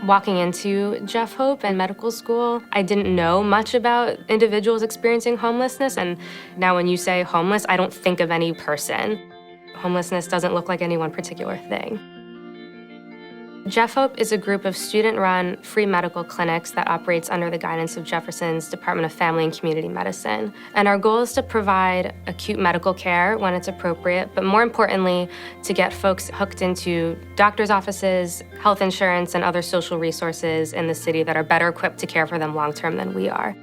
Walking into JeffHOPE and medical school, I didn't know much about individuals experiencing homelessness, and now when you say homeless, I don't think of any person. Homelessness doesn't look like any one particular thing. JeffHOPE is a group of student-run free medical clinics that operates under the guidance of Jefferson's Department of Family and Community Medicine. And our goal is to provide acute medical care when it's appropriate, but more importantly, to get folks hooked into doctor's offices, health insurance, and other social resources in the city that are better equipped to care for them long-term than we are.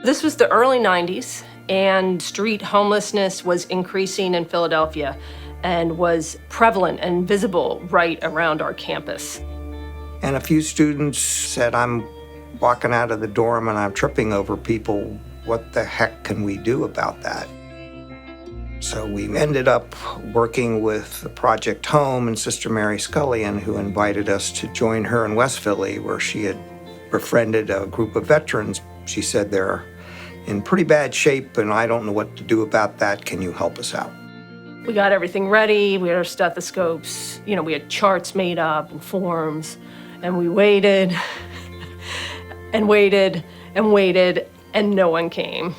This was the early 90s, and street homelessness was increasing in Philadelphia and was prevalent and visible right around our campus. And a few students said, I'm walking out of the dorm and I'm tripping over people. What the heck can we do about that? So we ended up working with the Project Home and Sister Mary Scullion, who invited us to join her in West Philly, where she had befriended a group of veterans. She said, they're in pretty bad shape and I don't know what to do about that. Can you help us out? We got everything ready, we had our stethoscopes, we had charts made up and forms, and we waited and waited and waited, and no one came.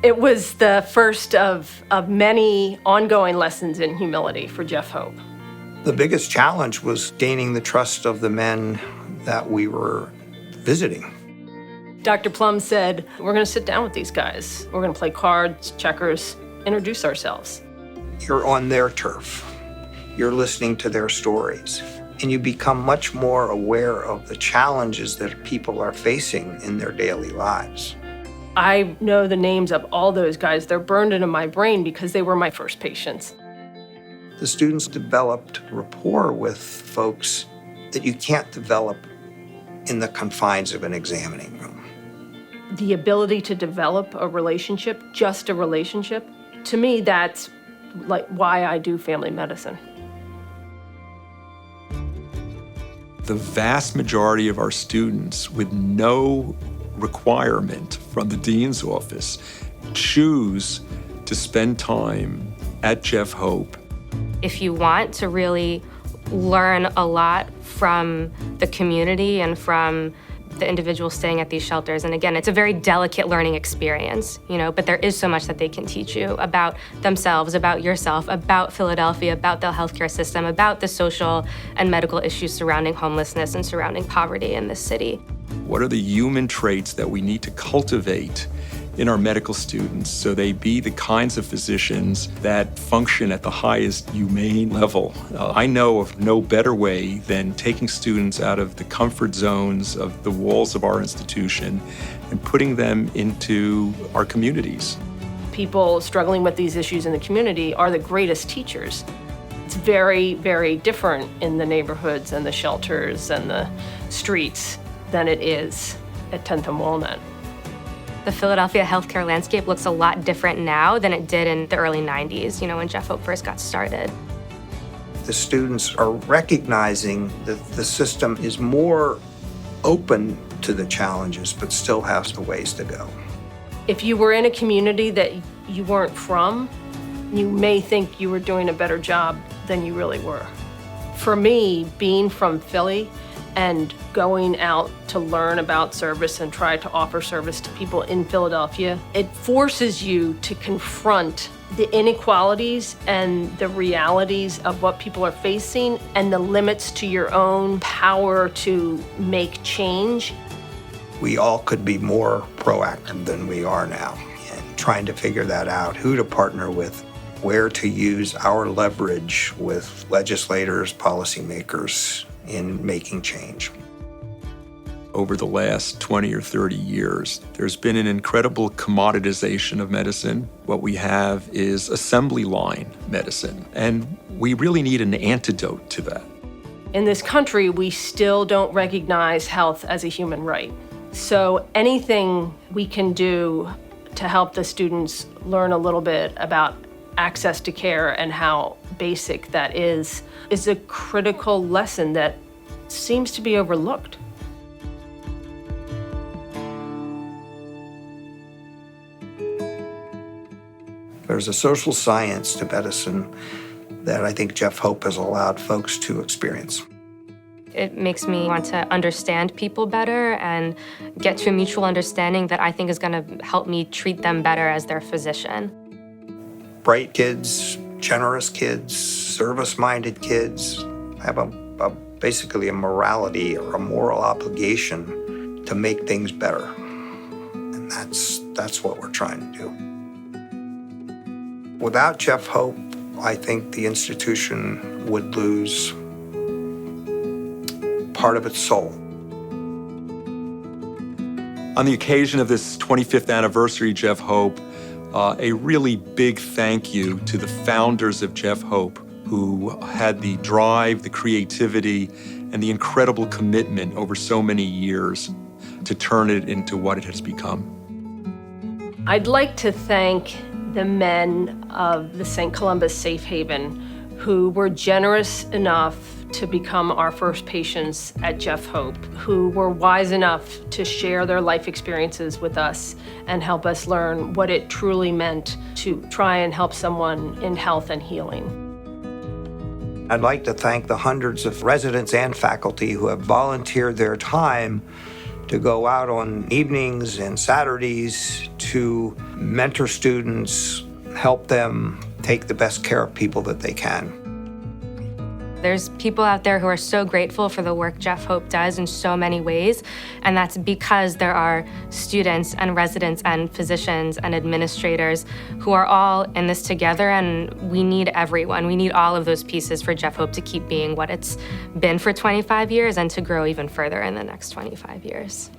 It was the first of many ongoing lessons in humility for JeffHOPE. The biggest challenge was gaining the trust of the men that we were visiting. Dr. Plum said, we're gonna sit down with these guys. We're gonna play cards, checkers, introduce ourselves. You're on their turf. You're listening to their stories. And you become much more aware of the challenges that people are facing in their daily lives. I know the names of all those guys. They're burned into my brain because they were my first patients. The students developed rapport with folks that you can't develop in the confines of an examining room. The ability to develop a relationship, just a relationship, to me, that's like why I do family medicine. The vast majority of our students, with no requirement from the dean's office, choose to spend time at JeffHOPE. If you want to really learn a lot from the community and from the individuals staying at these shelters, and again, it's a very delicate learning experience, but there is so much that they can teach you about themselves, about yourself, about Philadelphia, about the healthcare system, about the social and medical issues surrounding homelessness and surrounding poverty in this city. What are the human traits that we need to cultivate in our medical students so they be the kinds of physicians that function at the highest humane level? I know of no better way than taking students out of the comfort zones of the walls of our institution and putting them into our communities. People struggling with these issues in the community are the greatest teachers. It's very, very different in the neighborhoods and the shelters and the streets than it is at 10th and Walnut. The Philadelphia healthcare landscape looks a lot different now than it did in the early 90s, when JeffHOPE first got started. The students are recognizing that the system is more open to the challenges, but still has a ways to go. If you were in a community that you weren't from, you may think you were doing a better job than you really were. For me, being from Philly, and going out to learn about service and try to offer service to people in Philadelphia, it forces you to confront the inequalities and the realities of what people are facing and the limits to your own power to make change. We all could be more proactive than we are now, and trying to figure that out, who to partner with, where to use our leverage with legislators, policymakers, in making change. Over the last 20 or 30 years, there's been an incredible commoditization of medicine. What we have is assembly line medicine, and we really need an antidote to that. In this country, we still don't recognize health as a human right. So anything we can do to help the students learn a little bit about access to care and how basic that is a critical lesson that seems to be overlooked. There's a social science to medicine that I think JeffHOPE has allowed folks to experience. It makes me want to understand people better and get to a mutual understanding that I think is going to help me treat them better as their physician. Bright kids, generous kids, service-minded kids have basically a morality or a moral obligation to make things better. And that's what we're trying to do. Without Jeff Hope, I think the institution would lose part of its soul. On the occasion of this 25th anniversary, Jeff Hope, a really big thank you to the founders of Jeff Hope, who had the drive, the creativity, and the incredible commitment over so many years to turn it into what it has become. I'd like to thank the men of the St. Columbus Safe Haven who were generous enough to become our first patients at Jeff Hope, who were wise enough to share their life experiences with us and help us learn what it truly meant to try and help someone in health and healing. I'd like to thank the hundreds of residents and faculty who have volunteered their time to go out on evenings and Saturdays to mentor students, help them take the best care of people that they can. There's people out there who are so grateful for the work Jeff Hope does in so many ways, and that's because there are students and residents and physicians and administrators who are all in this together, and we need everyone. We need all of those pieces for Jeff Hope to keep being what it's been for 25 years and to grow even further in the next 25 years.